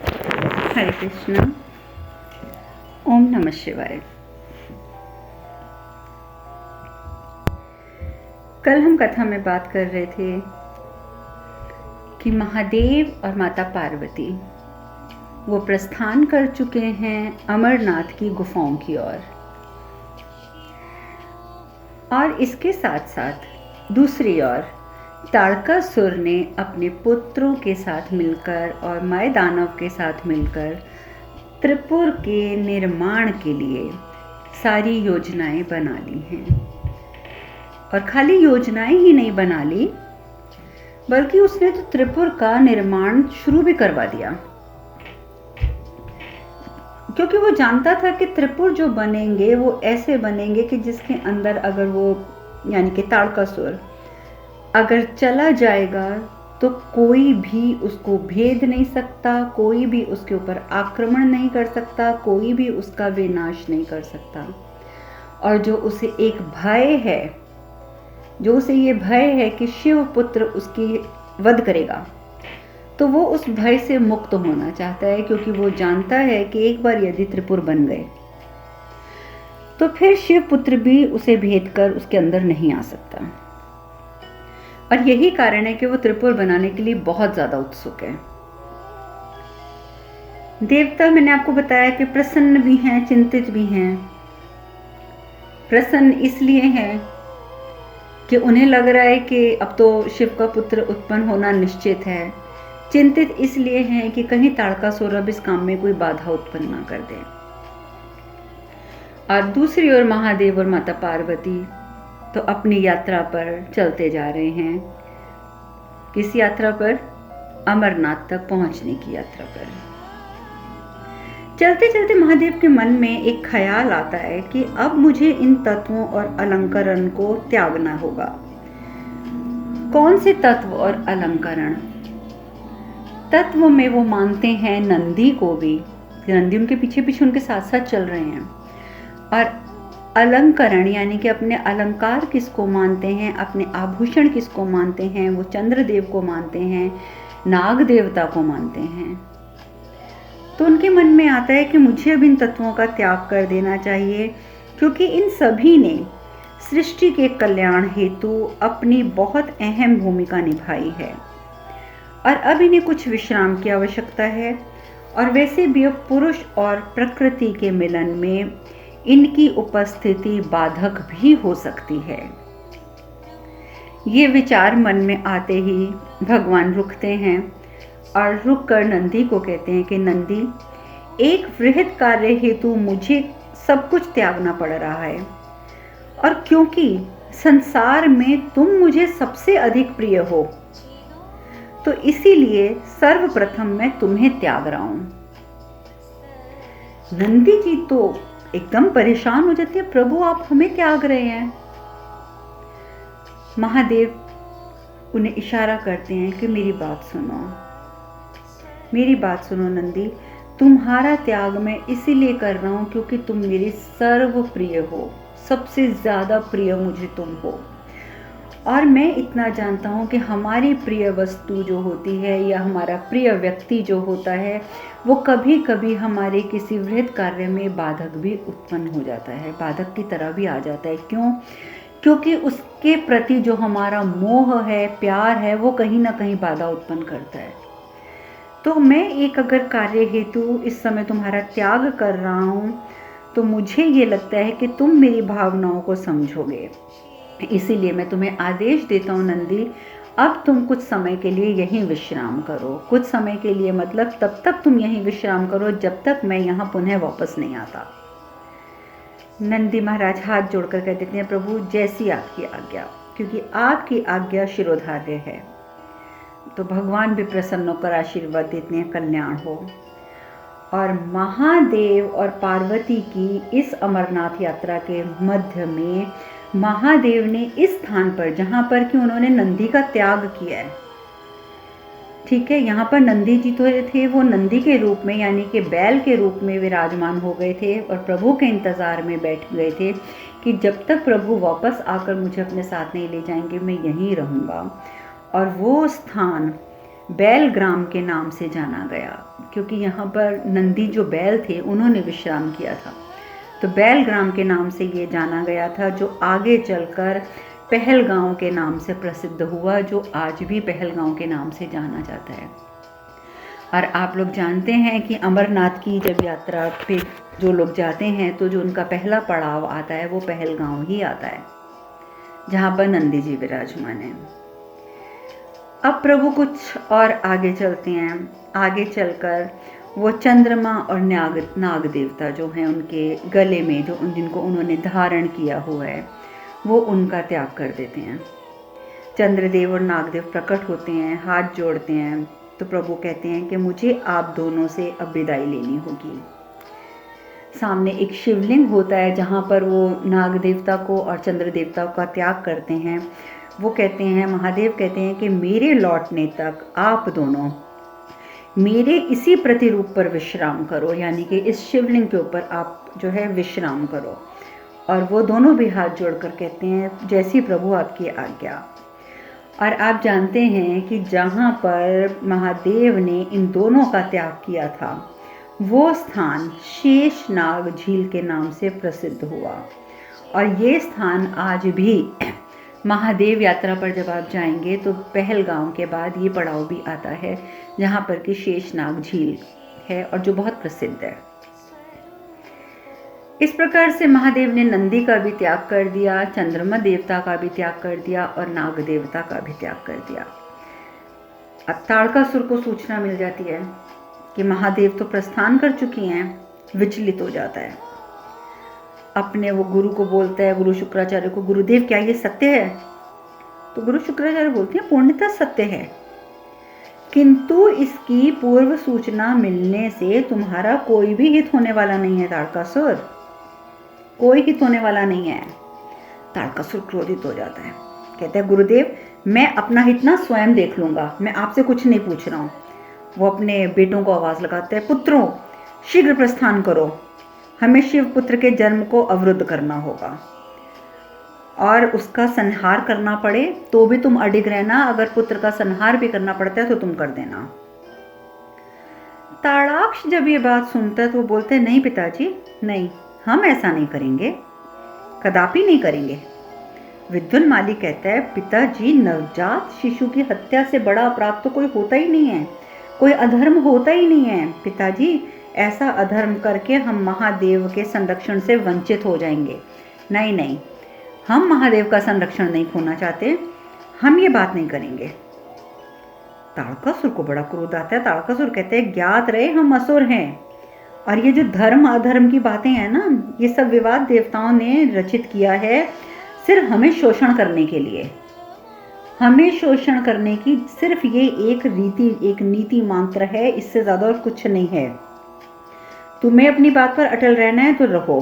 हरे कृष्ण। ओम नमः शिवाय। कल हम कथा में बात कर रहे थे कि महादेव और माता पार्वती वो प्रस्थान कर चुके हैं अमरनाथ की गुफाओं की ओर। और इसके साथ साथ दूसरी ओर ताड़कासुर ने अपने पुत्रों के साथ मिलकर और माय दानव के साथ मिलकर त्रिपुर के निर्माण के लिए सारी योजनाएं बना ली हैं। और खाली योजनाएं ही नहीं बना ली, बल्कि उसने तो त्रिपुर का निर्माण शुरू भी करवा दिया, क्योंकि वो जानता था कि त्रिपुर जो बनेंगे वो ऐसे बनेंगे कि जिसके अंदर अगर वो यानी कि ताड़कासुर अगर चला जाएगा तो कोई भी उसको भेद नहीं सकता, कोई भी उसके ऊपर आक्रमण नहीं कर सकता, कोई भी उसका विनाश नहीं कर सकता। और जो उसे एक भय है, जो उसे ये भय है कि शिव पुत्र उसकी वध करेगा, तो वो उस भय से मुक्त होना चाहता है, क्योंकि वो जानता है कि एक बार यदि त्रिपुर बन गए तो फिर शिव पुत्र भी उसे भेद कर उसके अंदर नहीं आ सकता। और यही कारण है कि वो त्रिपुर बनाने के लिए बहुत ज्यादा उत्सुक है। देवता मैंने आपको बताया कि प्रसन्न भी हैं, चिंतित भी हैं। प्रसन्न इसलिए हैं कि उन्हें लग रहा है कि अब तो शिव का पुत्र उत्पन्न होना निश्चित है। चिंतित इसलिए हैं कि कहीं ताड़कासुर अब इस काम में कोई बाधा उत्पन्न ना कर दे। और दूसरी ओर महादेव और माता पार्वती तो अपनी यात्रा पर चलते जा रहे हैं। किस यात्रा पर? अमरनाथ तक पहुंचने की यात्रा पर। चलते चलते महादेव के मन में एक ख्याल आता है कि अब मुझे इन तत्वों और अलंकरण को त्यागना होगा। कौन से तत्व और अलंकरण? तत्व में वो मानते हैं नंदी को भी, नंदी उनके पीछे पीछे उनके साथ साथ चल रहे हैं। और अलंकरण यानी कि अपने अलंकार किसको मानते हैं, अपने आभूषण किसको मानते हैं? वो चंद्रदेव को मानते हैं, नाग देवता को मानते हैं। तो उनके मन में आता है कि मुझे अब इन तत्वों का त्याग कर देना चाहिए, क्योंकि इन सभी ने सृष्टि के कल्याण हेतु अपनी बहुत अहम भूमिका निभाई है। और अब इन्हें कुछ विश्राम की आवश्यकता है। और वैसे भी अब पुरुष और प्रकृति के मिलन में इनकी उपस्थिति बाधक भी हो सकती है। ये विचार मन में आते ही भगवान रुकते हैं और रुककर नंदी को कहते हैं कि नंदी, एक वृहद कार्य हेतु मुझे सब कुछ त्यागना पड़ रहा है, और क्योंकि संसार में तुम मुझे सबसे अधिक प्रिय हो, तो इसीलिए सर्वप्रथम मैं तुम्हें त्याग रहा हूं। नंदी जी तो एकदम परेशान हो जाती है, प्रभु आप हमें त्याग रहे हैं। महादेव उन्हें इशारा करते हैं कि मेरी बात सुनो, मेरी बात सुनो नंदी, तुम्हारा त्याग मैं इसीलिए कर रहा हूं क्योंकि तुम मेरी सर्व प्रिय हो, सबसे ज्यादा प्रिय मुझे तुम हो। और मैं इतना जानता हूँ कि हमारी प्रिय वस्तु जो होती है या हमारा प्रिय व्यक्ति जो होता है, वो कभी कभी हमारे किसी वृहद कार्य में बाधक भी उत्पन्न हो जाता है, बाधक की तरह भी आ जाता है। क्यों? क्योंकि उसके प्रति जो हमारा मोह है, प्यार है, वो कहीं ना कहीं बाधा उत्पन्न करता है। तो मैं एक अगर कार्य हेतु इस समय तुम्हारा त्याग कर रहा हूँ, तो मुझे ये लगता है कि तुम मेरी भावनाओं को समझोगे। इसीलिए मैं तुम्हें आदेश देता हूँ नंदी, अब तुम कुछ समय के लिए यहीं विश्राम करो। कुछ समय के लिए मतलब तब तक तुम यहीं विश्राम करो जब तक मैं यहाँ पुनः वापस नहीं आता। नंदी महाराज हाथ जोड़कर कह देते हैं, प्रभु जैसी आपकी आज्ञा, क्योंकि आपकी आज्ञा शिरोधार्य है। तो भगवान भी प्रसन्न होकर आशीर्वाद देते हैं, कल्याण हो। और महादेव और पार्वती की इस अमरनाथ यात्रा के मध्य में महादेव ने इस स्थान पर, जहां पर कि उन्होंने नंदी का त्याग किया है, ठीक है, यहाँ पर नंदी जी तो थे, वो नंदी के रूप में यानी कि बैल के रूप में विराजमान हो गए थे और प्रभु के इंतजार में बैठ गए थे कि जब तक प्रभु वापस आकर मुझे अपने साथ नहीं ले जाएंगे मैं यहीं रहूँगा। और वो स्थान बैल ग्राम के नाम से जाना गया, क्योंकि यहाँ पर नंदी जो बैल थे उन्होंने विश्राम किया था, तो बैल ग्राम के नाम से ये जाना गया था, जो आगे चलकर पहलगांव के नाम से प्रसिद्ध हुआ, जो आज भी पहलगांव के नाम से जाना जाता है। और आप लोग जानते हैं कि अमरनाथ की जब यात्रा पे जो लोग जाते हैं तो जो उनका पहला पड़ाव आता है वो पहलगांव ही आता है, जहाँ पर नंदी जी विराजमान हैं। अब प्रभु कुछ और आगे चलते हैं। आगे चलकर वो चंद्रमा और नाग देवता जो हैं उनके गले में जिनको उन्होंने धारण किया हुआ है वो उनका त्याग कर देते हैं। चंद्रदेव और नागदेव प्रकट होते हैं, हाथ जोड़ते हैं, तो प्रभु कहते हैं कि मुझे आप दोनों से अब विदाई लेनी होगी। सामने एक शिवलिंग होता है जहाँ पर वो नाग देवता को और चंद्र देवता का त्याग करते हैं। वो कहते हैं, महादेव कहते हैं कि मेरे लौटने तक आप दोनों मेरे इसी प्रतिरूप पर विश्राम करो, यानी कि इस शिवलिंग के ऊपर आप जो है विश्राम करो। और वो दोनों भी हाथ जोड़कर कहते हैं जैसी प्रभु आपकी आज्ञा। और आप जानते हैं कि जहाँ पर महादेव ने इन दोनों का त्याग किया था वो स्थान शेषनाग झील के नाम से प्रसिद्ध हुआ। और ये स्थान आज भी महादेव यात्रा पर जब आप जाएंगे तो पहलगांव के बाद ये पड़ाव भी आता है जहाँ पर कि शेषनाग झील है और जो बहुत प्रसिद्ध है। इस प्रकार से महादेव ने नंदी का भी त्याग कर दिया, चंद्रमा देवता का भी त्याग कर दिया और नाग देवता का भी त्याग कर दिया। अब ताड़कासुर को सूचना मिल जाती है कि महादेव तो प्रस्थान कर चुकी हैं, विचलित हो जाता है। अपने वो गुरु को बोलता है, गुरु शुक्राचार्य को, गुरुदेव क्या ये सत्य है? तो गुरु शुक्राचार्य बोलते हैं पूर्णतः सत्य है, किंतु इसकी पूर्व सूचना मिलने से तुम्हारा कोई भी हित होने वाला नहीं है ताड़कासुर, कोई हित होने वाला नहीं है। ताड़कासुर क्रोधित हो जाता है, कहता है गुरुदेव मैं अपना हित ना स्वयं देख लूंगा, मैं आपसे कुछ नहीं पूछ रहा हूँ। वो अपने बेटों को आवाज लगाता है, पुत्रों शीघ्र प्रस्थान करो, हमें शिव पुत्र के जन्म को अवरुद्ध करना होगा और उसका संहार करना पड़े तो भी तुम अडिग रहना, अगर पुत्र का संहार भी करना पड़ता है तो तुम कर देना। ताड़ाक्ष जब ये बात सुनता है तो वो बोलते हैं नहीं पिताजी, नहीं, हम ऐसा नहीं करेंगे, कदापि नहीं करेंगे। विद्युन्माली कहता है पिताजी नवजात शिशु की हत्या से बड़ा अपराध तो कोई होता ही नहीं है, कोई अधर्म होता ही नहीं है पिताजी, ऐसा अधर्म करके हम महादेव के संरक्षण से वंचित हो जाएंगे। नहीं नहीं, हम महादेव का संरक्षण नहीं खोना चाहते, हम ये बात नहीं करेंगे। ताड़कासुर को बड़ा क्रोध आता है। ताड़कासुर कहते हैं ज्ञात रहे हम असुर हैं और ये जो धर्म अधर्म की बातें हैं ना, ये सब विवाद देवताओं ने रचित किया है सिर्फ हमें शोषण करने के लिए, हमें शोषण करने की सिर्फ ये एक नीति मात्र है, इससे ज्यादा और कुछ नहीं है। तुम्हें अपनी बात पर अटल रहना है तो रहो,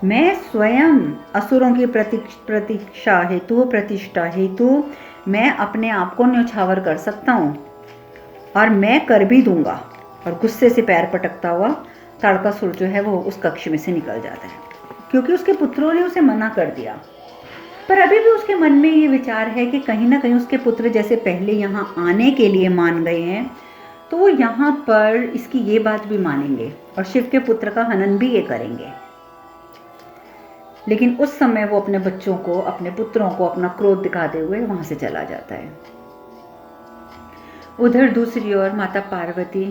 मैं स्वयं असुरों की प्रतीक्षा हेतु प्रतिष्ठा हेतु मैं अपने आप को न्यौछावर कर सकता हूँ और मैं कर भी दूंगा। और गुस्से से पैर पटकता हुआ ताड़कासुर जो है वो उस कक्ष में से निकल जाता है, क्योंकि उसके पुत्रों ने उसे मना कर दिया। पर अभी भी उसके मन में ये विचार है कि कहीं ना कहीं उसके पुत्र जैसे पहले यहाँ आने के लिए मान गए हैं तो वो यहाँ पर इसकी ये बात भी मानेंगे और शिव के पुत्र का हनन भी ये करेंगे। लेकिन उस समय वो अपने बच्चों को, अपने पुत्रों को अपना क्रोध दिखाते हुए वहां से चला जाता है। उधर दूसरी ओर माता पार्वती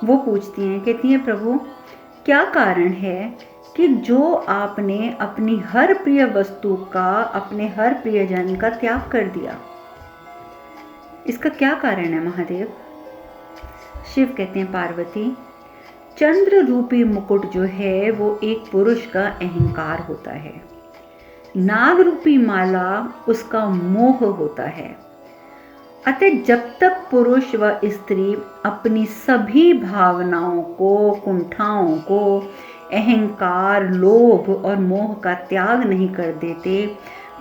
वो पूछती हैं, कहती हैं प्रभु क्या कारण है कि जो आपने अपनी हर प्रिय वस्तु का, अपने हर प्रियजन का त्याग कर दिया, इसका क्या कारण है महादेव? शिव कहते हैं पार्वती, चंद्र रूपी मुकुट जो है वो एक पुरुष का अहंकार होता है, नाग रूपी माला उसका मोह होता है। अतः जब तक पुरुष व स्त्री अपनी सभी भावनाओं को, कुंठाओं को, अहंकार, लोभ और मोह का त्याग नहीं कर देते,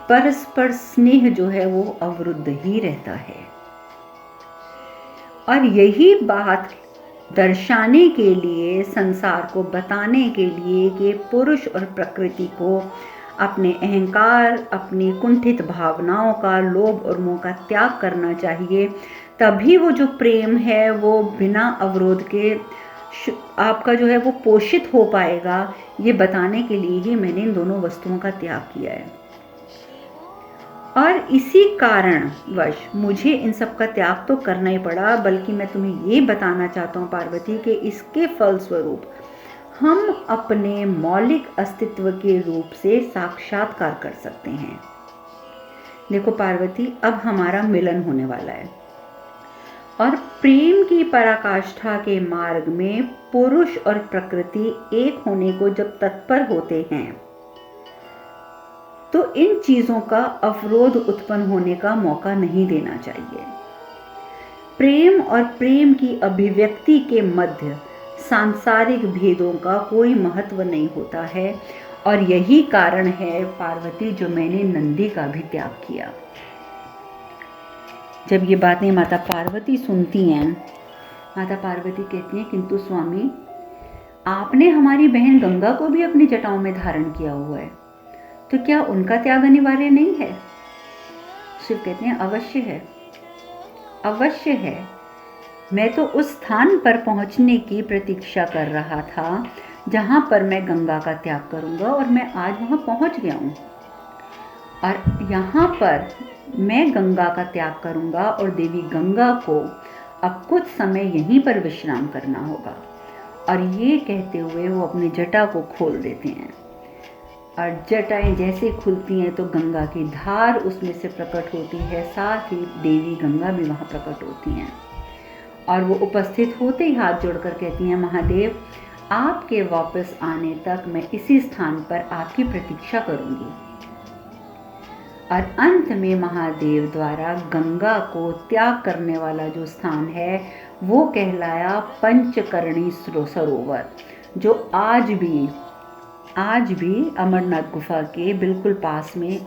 परस्पर स्नेह जो है वो अवरुद्ध ही रहता है। और यही बात दर्शाने के लिए, संसार को बताने के लिए कि पुरुष और प्रकृति को अपने अहंकार, अपनी कुंठित भावनाओं का, लोभ और मोह का त्याग करना चाहिए, तभी वो जो प्रेम है वो बिना अवरोध के आपका जो है वो पोषित हो पाएगा। ये बताने के लिए ही मैंने इन दोनों वस्तुओं का त्याग किया है। और इसी कारणवश मुझे इन सब का त्याग तो करना ही पड़ा, बल्कि मैं तुम्हें ये बताना चाहता हूँ पार्वती कि इसके फलस्वरूप हम अपने मौलिक अस्तित्व के रूप से साक्षात्कार कर सकते हैं। देखो पार्वती, अब हमारा मिलन होने वाला है और प्रेम की पराकाष्ठा के मार्ग में पुरुष और प्रकृति एक होने को जब तत्पर होते हैं तो इन चीजों का अवरोध उत्पन्न होने का मौका नहीं देना चाहिए। प्रेम और प्रेम की अभिव्यक्ति के मध्य सांसारिक भेदों का कोई महत्व नहीं होता है और यही कारण है पार्वती जो मैंने नंदी का भी त्याग किया। जब ये बातें माता पार्वती सुनती हैं, माता पार्वती कहती हैं, किंतु स्वामी आपने हमारी बहन गंगा को भी अपनी जटाओं में धारण किया हुआ है, तो क्या उनका त्याग अनिवार्य नहीं है? शिव कहते हैं अवश्य है, अवश्य है। मैं तो उस स्थान पर पहुंचने की प्रतीक्षा कर रहा था जहां पर मैं गंगा का त्याग करूंगा और मैं आज वहां पहुंच गया हूं। और यहाँ पर मैं गंगा का त्याग करूंगा और देवी गंगा को अब कुछ समय यहीं पर विश्राम करना होगा। और ये कहते हुए वो अपनी जटा को खोल देते हैं और जटाएं जैसे खुलती हैं तो गंगा की धार उसमें से प्रकट होती है, साथ ही देवी गंगा भी वहाँ प्रकट होती हैं। और वो उपस्थित होते ही हाथ जोड़कर कहती हैं, महादेव आपके वापस आने तक मैं इसी स्थान पर आपकी प्रतीक्षा करूंगी। और अंत में महादेव द्वारा गंगा को त्याग करने वाला जो स्थान है वो कहलाया पंचकर्णी सरोवर, जो आज भी अमरनाथ गुफा के बिल्कुल पास में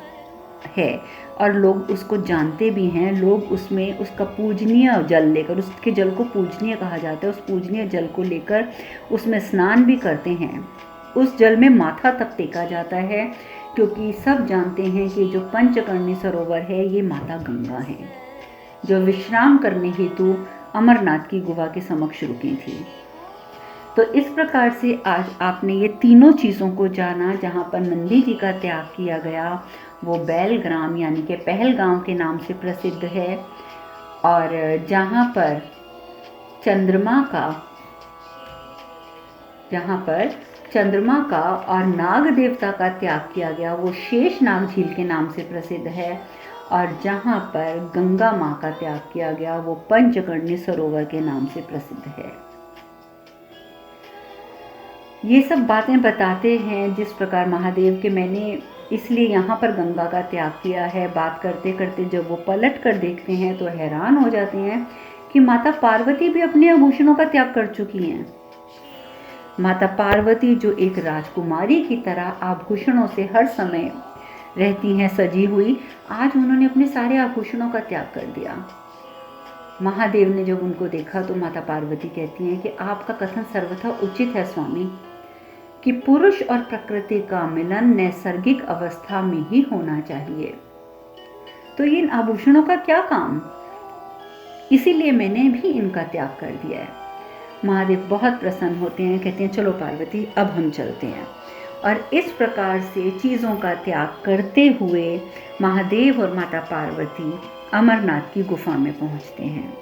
है और लोग उसको जानते भी हैं। लोग उसमें उसका पूजनीय जल लेकर, उसके जल को पूजनीय कहा जाता है, उस पूजनीय जल को लेकर उसमें स्नान भी करते हैं। उस जल में माथा तक टेका जाता है, क्योंकि सब जानते हैं कि जो पंचकर्णी सरोवर है ये माता गंगा है, जो विश्राम करने हेतु अमरनाथ की गुफा के समक्ष रुकी थी। तो इस प्रकार से आज आपने ये तीनों चीज़ों को जाना। जहाँ पर नंदी जी का त्याग किया गया वो बैलग्राम यानी कि पहलगांव के नाम से प्रसिद्ध है, और जहाँ पर चंद्रमा का और नाग देवता का त्याग किया गया वो शेषनाग झील के नाम से प्रसिद्ध है, और जहाँ पर गंगा माँ का त्याग किया गया वो पंचकर्णी सरोवर के नाम से प्रसिद्ध है। ये सब बातें बताते हैं जिस प्रकार महादेव के मैंने इसलिए यहाँ पर गंगा का त्याग किया है। बात करते करते जब वो पलट कर देखते हैं तो हैरान हो जाते हैं कि माता पार्वती भी अपने आभूषणों का त्याग कर चुकी हैं। माता पार्वती जो एक राजकुमारी की तरह आभूषणों से हर समय रहती हैं सजी हुई, आज उन्होंने अपने सारे आभूषणों का त्याग कर दिया। महादेव ने जब उनको देखा तो माता पार्वती कहती हैं कि आपका कथन सर्वथा उचित है स्वामी, कि पुरुष और प्रकृति का मिलन नैसर्गिक अवस्था में ही होना चाहिए, तो इन आभूषणों का क्या काम, इसीलिए मैंने भी इनका त्याग कर दिया है। महादेव बहुत प्रसन्न होते हैं, कहते हैं चलो पार्वती अब हम चलते हैं। और इस प्रकार से चीज़ों का त्याग करते हुए महादेव और माता पार्वती अमरनाथ की गुफा में पहुंचते हैं।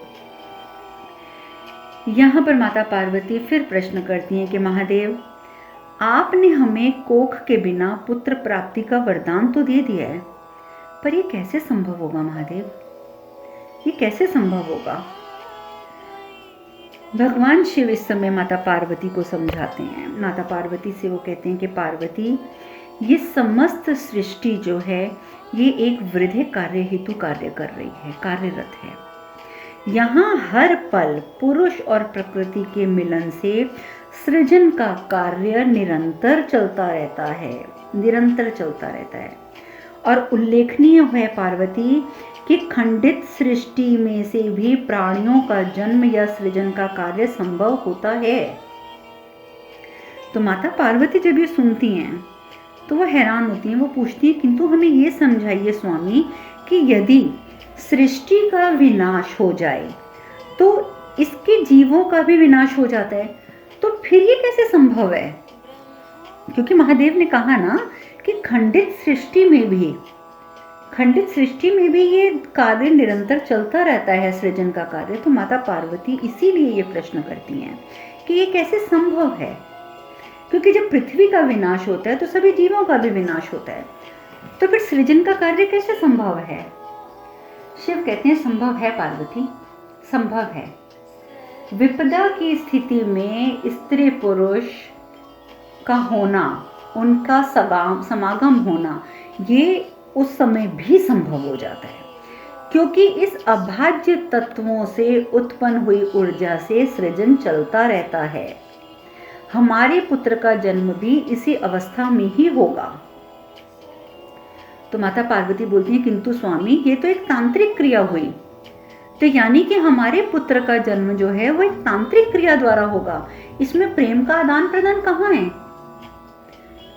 यहाँ पर माता पार्वती फिर प्रश्न करती हैं कि महादेव आपने हमें कोख के बिना पुत्र प्राप्ति का वरदान तो दे दिया है, पर ये कैसे संभव होगा महादेव, ये कैसे संभव होगा? भगवान शिव इस समय माता पार्वती को समझाते हैं। माता पार्वती से वो कहते हैं कि पार्वती ये समस्त सृष्टि जो है ये एक वृद्धि कार्य हेतु कार्य कर रही है, कार्यरत है। यहाँ हर पल पुरुष और प्रकृति के मिलन से सृजन का कार्य निरंतर चलता रहता है। और उल्लेखनीय है पार्वती कि खंडित सृष्टि में से भी प्राणियों का जन्म या सृजन का कार्य संभव होता है। तो माता पार्वती जब ये सुनती हैं तो वो हैरान होती हैं। वो पूछती हैं किंतु हमें ये समझाइए स्वामी कि यदि सृष्टि का विनाश हो जाए तो इसके जीवों का भी विनाश हो जाता है, तो फिर ये कैसे संभव है? क्योंकि महादेव ने कहा ना कि खंडित सृष्टि में भी ये कार्य निरंतर चलता रहता है, सृजन का कार्य। तो माता पार्वती इसीलिए ये प्रश्न करती हैं कि ये कैसे संभव है, क्योंकि जब पृथ्वी का विनाश होता है तो सभी जीवों का भी विनाश होता है, तो फिर सृजन का कार्य कैसे संभव है? शिव कहते हैं संभव है पार्वती, संभव है। विपदा की स्थिति में स्त्री पुरुष का होना, उनका समागम होना, ये उस समय भी संभव हो जाता है, क्योंकि इस अभाज्य तत्वों से उत्पन्न हुई ऊर्जा से सृजन चलता रहता है। हमारे पुत्र का जन्म भी इसी अवस्था में ही होगा। तो माता पार्वती बोलती है किंतु स्वामी ये तो एक तांत्रिक क्रिया हुई, तो यानी कि हमारे पुत्र का जन्म जो है वो एक तांत्रिक क्रिया द्वारा होगा, इसमें प्रेम का आदान प्रदान कहाँ है?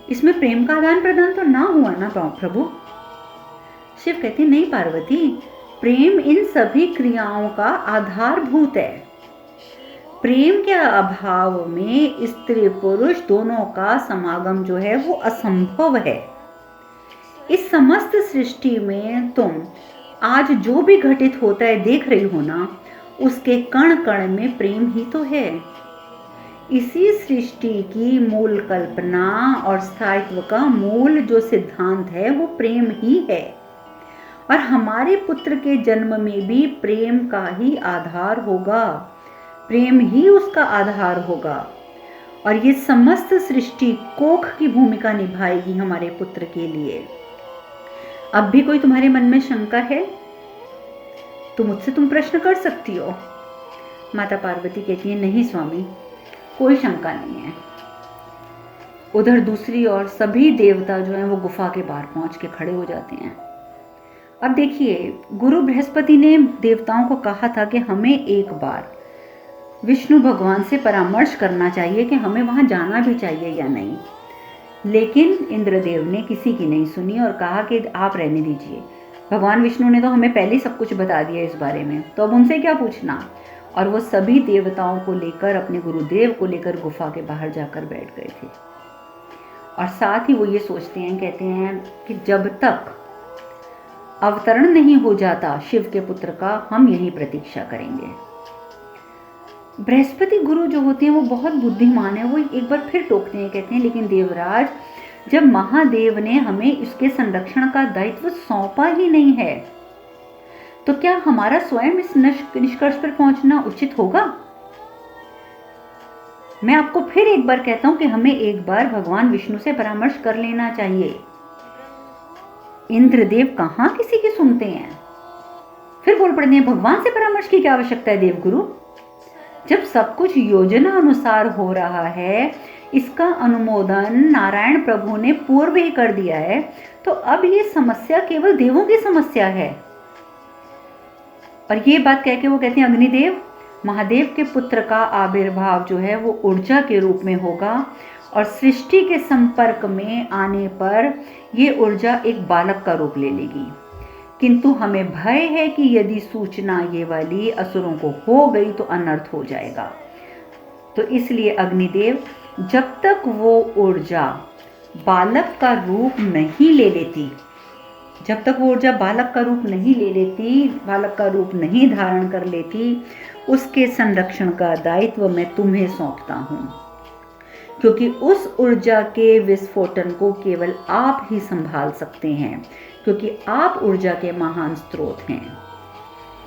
इसमें प्रेम का आदान प्रदान तो ना हुआ ना प्रभु। शिव कहते नहीं पार्वती, प्रेम इन सभी क्रियाओं का आधारभूत है। प्रेम के अभाव में स्त्री पुरुष दोनों का समागम जो है वो असंभव है। इस समस्त सृष्टि में तुम आज जो भी घटित होता है देख रही हो ना, उसके कण कण में प्रेम ही तो है। इसी सृष्टि की मूल कल्पना और स्थायित्व का मूल जो सिद्धांत है वो प्रेम ही है, और हमारे पुत्र के जन्म में भी प्रेम का ही आधार होगा, प्रेम ही उसका आधार होगा, और ये समस्त सृष्टि कोख की भूमिका निभाएगी हमारे पुत्र के लिए। अब भी कोई तुम्हारे मन में शंका है तो मुझसे तुम प्रश्न कर सकती हो। माता पार्वती कहती है नहीं स्वामी, कोई शंका नहीं है। उधर दूसरी ओर सभी देवता जो हैं वो गुफा के बाहर पहुंच के खड़े हो जाते हैं। अब देखिए, गुरु बृहस्पति ने देवताओं को कहा था कि हमें एक बार विष्णु भगवान से परामर्श करना चाहिए कि हमें वहां जाना भी चाहिए या नहीं, लेकिन इंद्रदेव ने किसी की नहीं सुनी और कहा कि आप रहने दीजिए, भगवान विष्णु ने तो हमें पहले ही सब कुछ बता दिया इस बारे में, तो अब उनसे क्या पूछना। और वो सभी देवताओं को लेकर, अपने गुरुदेव को लेकर गुफा के बाहर जाकर बैठ गए थे, और साथ ही वो ये सोचते हैं, कहते हैं कि जब तक अवतरण नहीं हो जाता शिव के पुत्र का, हम यही प्रतीक्षा करेंगे। बृहस्पति गुरु जो होते हैं वो बहुत बुद्धिमान है, वो एक बार फिर टोकते हैं, कहते हैं लेकिन देवराज, जब महादेव ने हमें इसके संरक्षण का दायित्व सौंपा ही नहीं है, तो क्या हमारा स्वयं इस निष्कर्ष पर पहुंचना उचित होगा? मैं आपको फिर एक बार कहता हूं कि हमें एक बार भगवान विष्णु से परामर्श कर लेना चाहिए। इंद्रदेव कहां किसी की सुनते हैं, फिर बोल पड़ते हैं भगवान से परामर्श की क्या आवश्यकता है देवगुरु, जब सब कुछ योजना अनुसार हो रहा है, इसका अनुमोदन नारायण प्रभु ने पूर्व ही कर दिया है, तो अब ये समस्या केवल देवों की समस्या है। और ये बात कह के वो कहते हैं अग्निदेव, महादेव के पुत्र का आविर्भाव जो है वो ऊर्जा के रूप में होगा, और सृष्टि के संपर्क में आने पर ये ऊर्जा एक बालक का रूप ले लेगी, किंतु हमें भय है कि यदि सूचना ये वाली असुरों को हो गई तो अनर्थ हो जाएगा। तो इसलिए अग्निदेव, जब तक वो ऊर्जा बालक का रूप नहीं ले लेती, जब तक वो ऊर्जा बालक का रूप नहीं ले लेती, बालक का रूप नहीं धारण कर लेती, उसके संरक्षण का दायित्व मैं तुम्हें सौंपता हूँ, क्योंकि उस ऊर्जा के विस्फोटन को केवल आप ही संभाल सकते हैं, क्योंकि आप ऊर्जा के महान स्रोत हैं।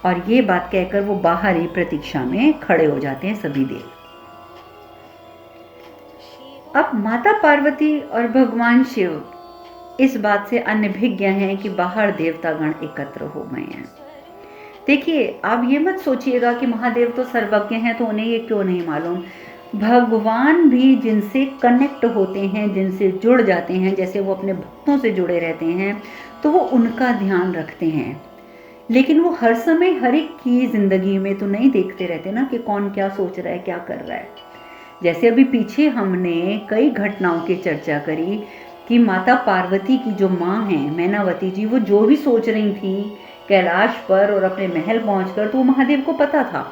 और ये बात कहकर वो बाहरी प्रतीक्षा में खड़े हो जाते हैं सभी देव। अब माता पार्वती और भगवान शिव इस बात से अनभिज्ञ हैं कि बाहर देवतागण एकत्र हो गए हैं। देखिए, आप ये मत सोचिएगा कि महादेव तो सर्वज्ञ हैं तो उन्हें ये क्यों नहीं मालूम। भगवान भी जिनसे कनेक्ट होते हैं, जिनसे जुड़ जाते हैं, जैसे वो अपने भक्तों से जुड़े रहते हैं, तो वो उनका ध्यान रखते हैं, लेकिन वो हर समय हर एक की जिंदगी में तो नहीं देखते रहते ना कि कौन क्या सोच रहा है, क्या कर रहा है। जैसे अभी पीछे हमने कई घटनाओं की चर्चा करी कि माता पार्वती की जो माँ हैं मैनावती जी, वो जो भी सोच रही थी कैलाश पर और अपने महल पहुंचकर, तो महादेव को पता था।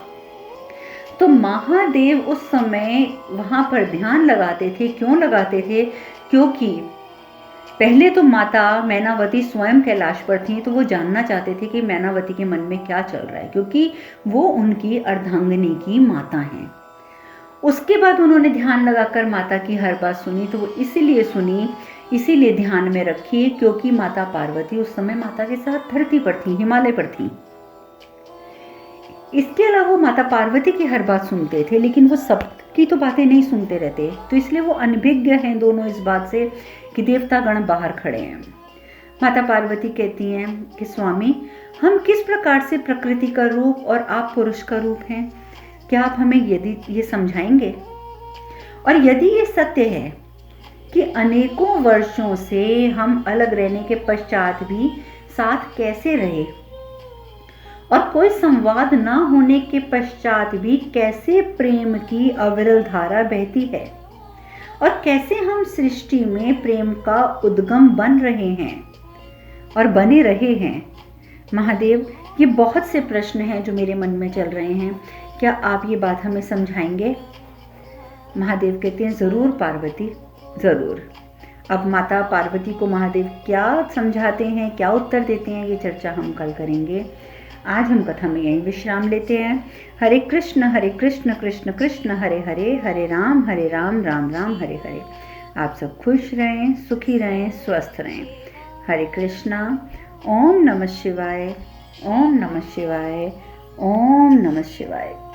तो महादेव उस समय वहां पर ध्यान लगाते थे। क्यों लगाते थे? क्योंकि पहले तो माता मैनावती स्वयं कैलाश पर थी, तो वो जानना चाहते थे कि मैनावती के मन में क्या चल रहा है, क्योंकि वो उनकी अर्धांगिनी की माता हैं। उसके बाद उन्होंने ध्यान लगाकर माता की हर बात सुनी। तो वो इसीलिए सुनी, इसीलिए ध्यान में रखी, क्योंकि माता पार्वती उस समय माता के साथ धरती पर थी, हिमालय पर थी। इसके अलावा माता पार्वती की हर बात सुनते थे, लेकिन वो सबकी तो बातें नहीं सुनते रहते, तो इसलिए वो अनभिज्ञ हैं दोनों इस बात से कि देवतागण बाहर खड़े हैं। माता पार्वती कहती हैं कि स्वामी, हम किस प्रकार से प्रकृति का रूप और आप पुरुष का रूप हैं, क्या आप हमें यदि ये समझाएंगे? और यदि ये सत्य है कि अनेकों वर्षों से हम अलग रहने के पश्चात भी साथ कैसे रहे, और कोई संवाद न होने के पश्चात भी कैसे प्रेम की अविरल धारा बहती है, और कैसे हम सृष्टि में प्रेम का उद्गम बन रहे हैं और बने रहे हैं। महादेव, ये बहुत से प्रश्न हैं जो मेरे मन में चल रहे हैं, क्या आप ये बात हमें समझाएंगे? महादेव कहते हैं, जरूर पार्वती, जरूर। अब माता पार्वती को महादेव क्या समझाते हैं, क्या उत्तर देते हैं, ये चर्चा हम कल करेंगे। आज हम कथा में यहीं विश्राम लेते हैं। हरे कृष्ण कृष्ण कृष्ण हरे हरे, हरे राम राम राम हरे हरे। आप सब खुश रहें, सुखी रहें, स्वस्थ रहें। हरे कृष्णा। ओम नमः शिवाय, ओम नमः शिवाय, ओम नमः शिवाय।